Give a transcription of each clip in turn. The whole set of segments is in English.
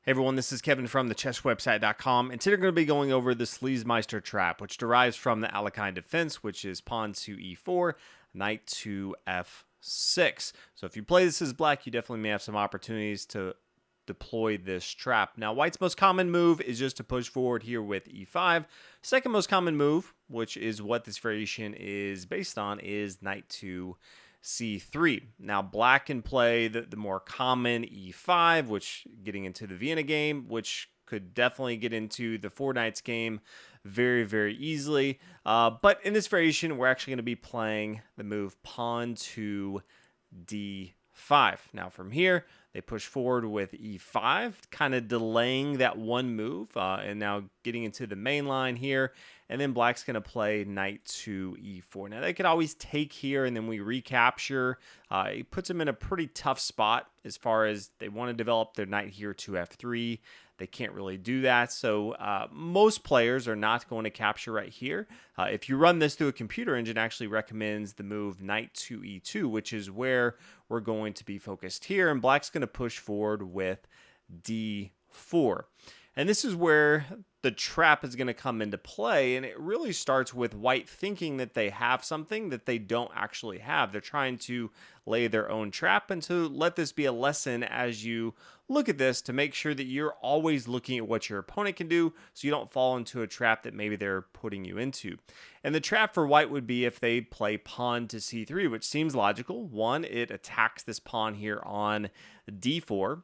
Hey everyone, this is Kevin from thechesswebsite.com, and today we're going to be going over the Sleazemeister Trap, which derives from the Alekhine Defense, which is pawn to e4, knight to f6. So if you play this as black, you definitely may have some opportunities to deploy this trap. Now, white's most common move is just to push forward here with e5. Second most common move, which is what this variation is based on, is knight to c3. Now, black can play the more common e5, which getting into the Vienna game, which could definitely get into the four knights game very, very easily. But in this variation, we're actually going to be playing the move pawn to d5. Now, from here, they push forward with e5, kind of delaying that one move, and now getting into the main line here. And then black's going to play knight to e4. Now, they could always take here, and then we recapture. It puts them in a pretty tough spot as far as they want to develop their knight here to f3. They can't really do that, so most players are not going to capture right here. If you run this through a computer engine, it actually recommends the move knight to e2, which is where we're going to be focused here, and black's going to push forward with d4. And this is where the trap is going to come into play, and it really starts with white thinking that they have something that they don't actually have. They're trying to lay their own trap, and to let this be a lesson as you look at this to make sure that you're always looking at what your opponent can do so you don't fall into a trap that maybe they're putting you into. And the trap for white would be if they play pawn to c3, which seems logical. One, it attacks this pawn here on d4.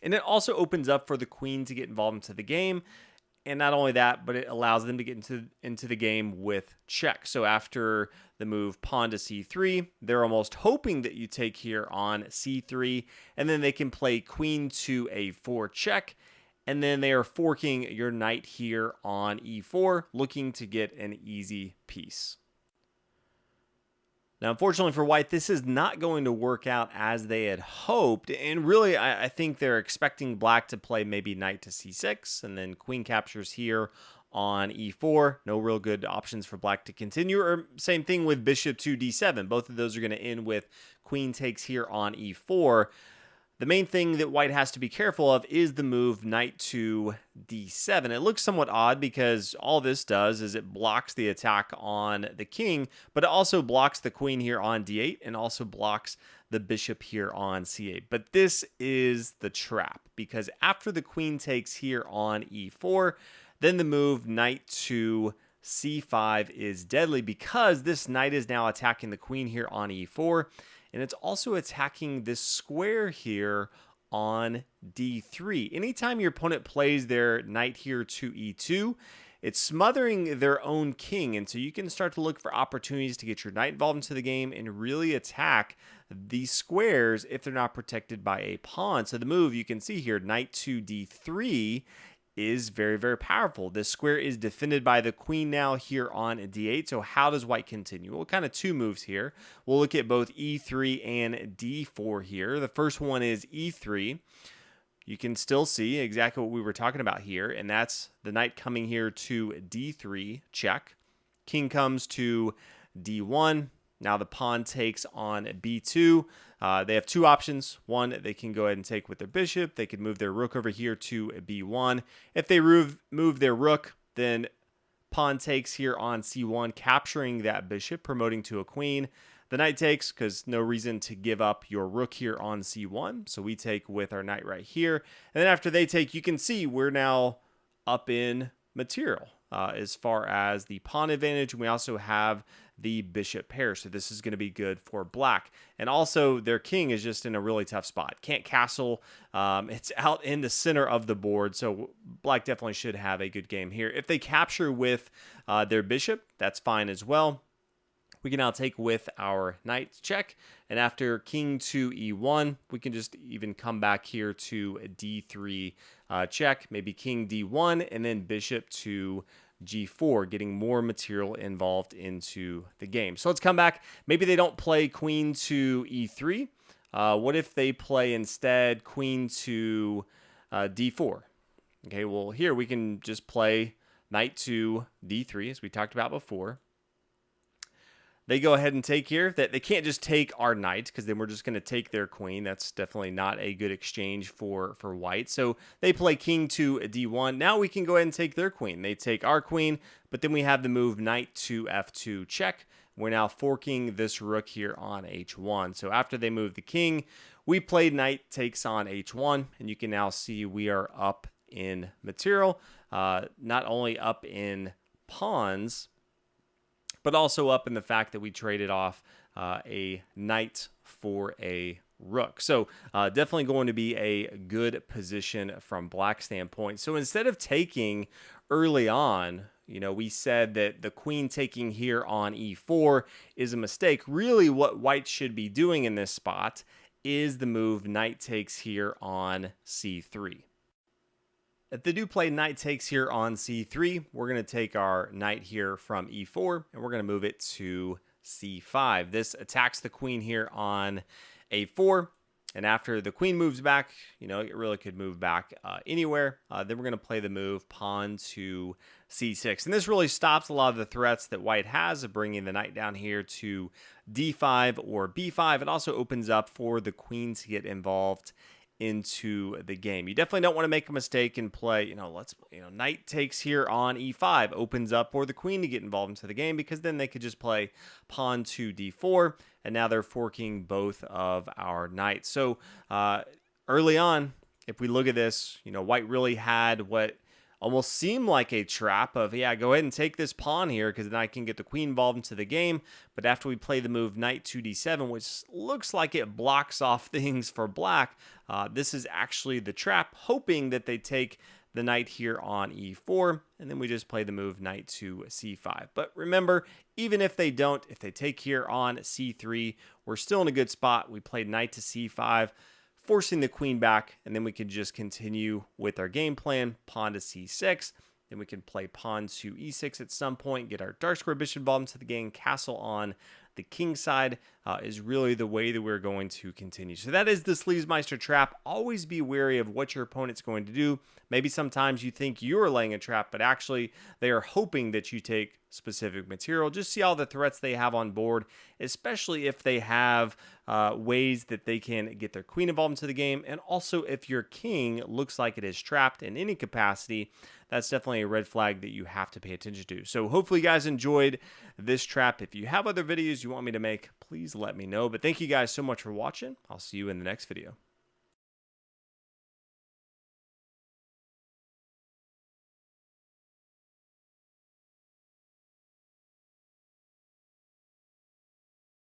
And it also opens up for the queen to get involved into the game. And not only that, but it allows them to get into the game with check. So after the move pawn to c3, they're almost hoping that you take here on c3. And then they can play queen to a4 check. And then they are forking your knight here on e4, looking to get an easy piece. Now, unfortunately for white, this is not going to work out as they had hoped. And really, I think they're expecting black to play maybe knight to c6, and then queen captures here on e4. No real good options for black to continue. Or same thing with bishop2 d7. Both of those are going to end with queen takes here on e4. The main thing that white has to be careful of is the move knight to d7. It looks somewhat odd because all this does is it blocks the attack on the king, but it also blocks the queen here on d8 and also blocks the bishop here on c8. But this is the trap, because after the queen takes here on e4, then the move knight to c5 is deadly, because this knight is now attacking the queen here on e4. And it's also attacking this square here on d3. Anytime your opponent plays their knight here to e2, it's smothering their own king. And so you can start to look for opportunities to get your knight involved into the game and really attack these squares if they're not protected by a pawn. So the move you can see here, knight to d3, is very, very powerful. This square is defended by the queen now here on d8. So how does white continue? Well, kind of two moves here. We'll look at both e3 and d4 here. The first one is e3. You can still see exactly what we were talking about here, and that's the knight coming here to d3, check. King comes to d1. Now the pawn takes on b2. They have two options. One, they can go ahead and take with their bishop. They could move their rook over here to b1. If they move their rook, then pawn takes here on c1, capturing that bishop, promoting to a queen. The knight takes, because no reason to give up your rook here on c1. So we take with our knight right here. And then after they take, you can see we're now up in material as far as the pawn advantage. We also have the bishop pair, so this is going to be good for black. And also their king is just in a really tough spot. Can't castle. It's out in the center of the board, so black definitely should have a good game here. If they capture with their bishop, that's fine as well. We can now take with our knight check, and after king to e1, we can just even come back here to d3 check, maybe king d1, and then bishop to g4, getting more material involved into the game. So let's come back. Maybe they don't play queen to e3. What if they play instead queen to d4? Okay, well, here we can just play knight to d3, as we talked about before. They go ahead and take here. That they can't just take our knight, because then we're just going to take their queen. That's definitely not a good exchange for white. So they play king to d1. Now we can go ahead and take their queen. They take our queen, but then we have the move knight to f2 check. We're now forking this rook here on h1. So after they move the king, we played knight takes on h1, and you can now see we are up in material. Not only up in pawns, but also up in the fact that we traded off a knight for a rook. So definitely going to be a good position from black standpoint. So instead of taking early on, we said that the queen taking here on e4 is a mistake. Really what white should be doing in this spot is the move knight takes here on c3. If they do play knight takes here on c3, we're going to take our knight here from e4, and we're going to move it to c5. This attacks the queen here on a4, and after the queen moves back, it really could move back anywhere. Then we're going to play the move pawn to c6. And this really stops a lot of the threats that white has of bringing the knight down here to d5 or b5. It also opens up for the queen to get involved into the game. You definitely don't want to make a mistake and play, knight takes here on e5 opens up for the queen to get involved into the game, because then they could just play pawn to d4, and now they're forking both of our knights. So early on, if we look at this, white really had what almost seemed like a trap of, yeah, go ahead and take this pawn here because then I can get the queen involved into the game. But after we play the move knight to d7, which looks like it blocks off things for black, this is actually the trap, hoping that they take the knight here on e4, and then we just play the move knight to c5. But remember, even if they don't, if they take here on c3, we're still in a good spot. We played knight to c5, forcing the queen back, and then we can just continue with our game plan, pawn to c6. Then we can play pawn to e6 at some point, get our dark square bishop involved into the game, castle on the king side is really the way that we're going to continue. So that is the Sleazemeister Trap. Always be wary of what your opponent's going to do. Maybe sometimes you think you're laying a trap, but actually they are hoping that you take specific material. Just see all the threats they have on board, especially if they have ways that they can get their queen involved into the game. And also if your king looks like it is trapped in any capacity, that's definitely a red flag that you have to pay attention to. So hopefully you guys enjoyed this trap. If you have other videos you want me to make, please let me know. But thank you guys so much for watching. I'll see you in the next video.